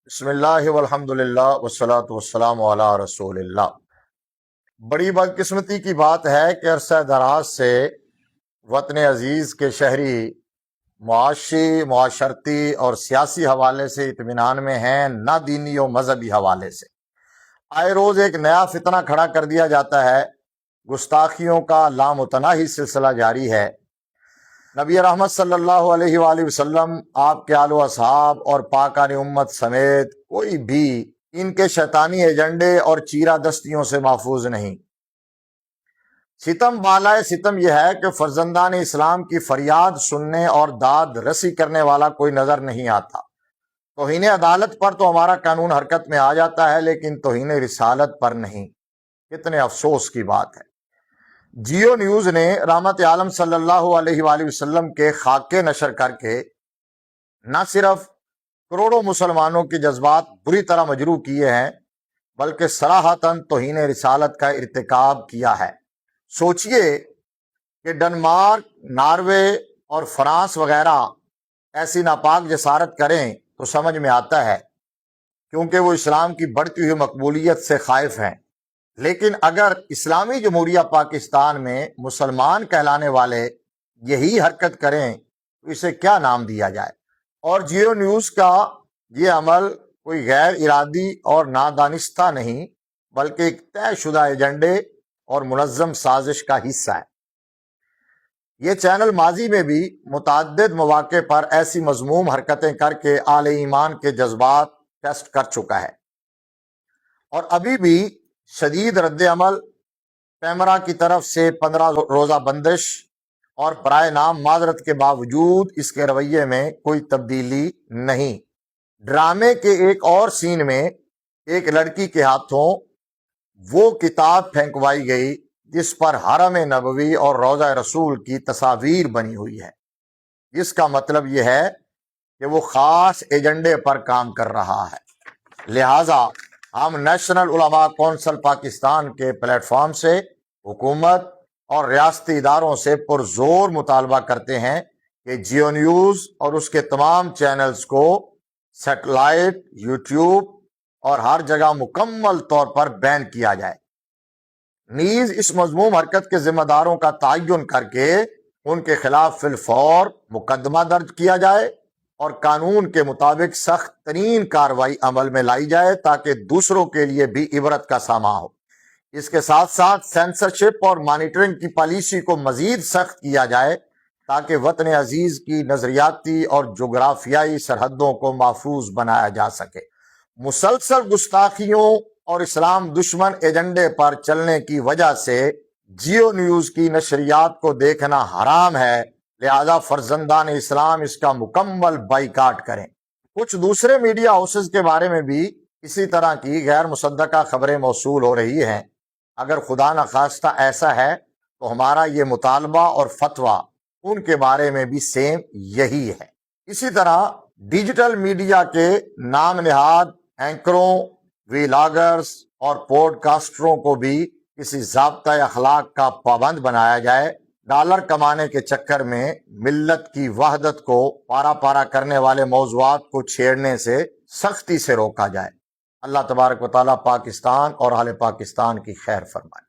بسم اللہ والحمد للہ والصلاۃ والسلام علی رسول اللہ۔ بڑی بدقسمتی کی بات ہے کہ عرصہ دراز سے وطن عزیز کے شہری معاشی، معاشرتی اور سیاسی حوالے سے اطمینان میں ہیں، نہ دینی و مذہبی حوالے سے۔ آئے روز ایک نیا فتنہ کھڑا کر دیا جاتا ہے، گستاخیوں کا لامتناہی سلسلہ جاری ہے۔ نبی رحمت صلی اللہ علیہ وآلہ وسلم، آپ کے آل و اصحاب اور پاکان امت سمیت کوئی بھی ان کے شیطانی ایجنڈے اور چیرہ دستیوں سے محفوظ نہیں۔ ستم بالائے ستم یہ ہے کہ فرزندان اسلام کی فریاد سننے اور داد رسی کرنے والا کوئی نظر نہیں آتا۔ توہین عدالت پر تو ہمارا قانون حرکت میں آ جاتا ہے، لیکن توہین رسالت پر نہیں۔ کتنے افسوس کی بات ہے۔ جیو نیوز نے رحمت عالم صلی اللہ علیہ وآلہ وسلم کے خاکے نشر کر کے نہ صرف کروڑوں مسلمانوں کے جذبات بری طرح مجروح کیے ہیں، بلکہ صراحتاً توہین رسالت کا ارتکاب کیا ہے۔ سوچئے کہ ڈنمارک، ناروے اور فرانس وغیرہ ایسی ناپاک جسارت کریں تو سمجھ میں آتا ہے، کیونکہ وہ اسلام کی بڑھتی ہوئی مقبولیت سے خائف ہیں۔ لیکن اگر اسلامی جمہوریہ پاکستان میں مسلمان کہلانے والے یہی حرکت کریں تو اسے کیا نام دیا جائے؟ اور جیو نیوز کا یہ عمل کوئی غیر ارادی اور نادانستہ نہیں، بلکہ ایک طے شدہ ایجنڈے اور منظم سازش کا حصہ ہے۔ یہ چینل ماضی میں بھی متعدد مواقع پر ایسی مذموم حرکتیں کر کے اہل ایمان کے جذبات ٹیسٹ کر چکا ہے، اور ابھی بھی شدید رد عمل، پیمرا کی طرف سے 15 روزہ بندش اور برائے نام معذرت کے باوجود اس کے رویے میں کوئی تبدیلی نہیں۔ ڈرامے کے ایک اور سین میں ایک لڑکی کے ہاتھوں وہ کتاب پھینکوائی گئی جس پر حرم نبوی اور روضہ رسول کی تصاویر بنی ہوئی ہے، جس کا مطلب یہ ہے کہ وہ خاص ایجنڈے پر کام کر رہا ہے۔ لہٰذا ہم نیشنل علماء کونسل پاکستان کے پلیٹ فارم سے حکومت اور ریاستی اداروں سے پرزور مطالبہ کرتے ہیں کہ جیو نیوز اور اس کے تمام چینلز کو سیٹلائٹ، یوٹیوب اور ہر جگہ مکمل طور پر بین کیا جائے۔ نیز اس مذموم حرکت کے ذمہ داروں کا تعین کر کے ان کے خلاف فی الفور مقدمہ درج کیا جائے اور قانون کے مطابق سخت ترین کارروائی عمل میں لائی جائے، تاکہ دوسروں کے لیے بھی عبرت کا ساماں ہو۔ اس کے ساتھ ساتھ سینسرشپ اور مانیٹرنگ کی پالیسی کو مزید سخت کیا جائے، تاکہ وطن عزیز کی نظریاتی اور جغرافیائی سرحدوں کو محفوظ بنایا جا سکے۔ مسلسل گستاخیوں اور اسلام دشمن ایجنڈے پر چلنے کی وجہ سے جیو نیوز کی نشریات کو دیکھنا حرام ہے، لہذا فرزندان اسلام اس کا مکمل بائیکاٹ کریں۔ کچھ دوسرے میڈیا ہاؤسز کے بارے میں بھی اسی طرح کی غیر مصدقہ خبریں موصول ہو رہی ہیں۔ اگر خدا نخواستہ ایسا ہے تو ہمارا یہ مطالبہ اور فتویٰ ان کے بارے میں بھی سیم یہی ہے۔ اسی طرح ڈیجیٹل میڈیا کے نام نہاد اینکروں، ویلاگرز اور پوڈ کاسٹروں کو بھی کسی ضابطۂ اخلاق کا پابند بنایا جائے۔ ڈالر کمانے کے چکر میں ملت کی وحدت کو پارا پارا کرنے والے موضوعات کو چھیڑنے سے سختی سے روکا جائے۔ اللہ تبارک و تعالیٰ پاکستان اور اہل پاکستان کی خیر فرمائے۔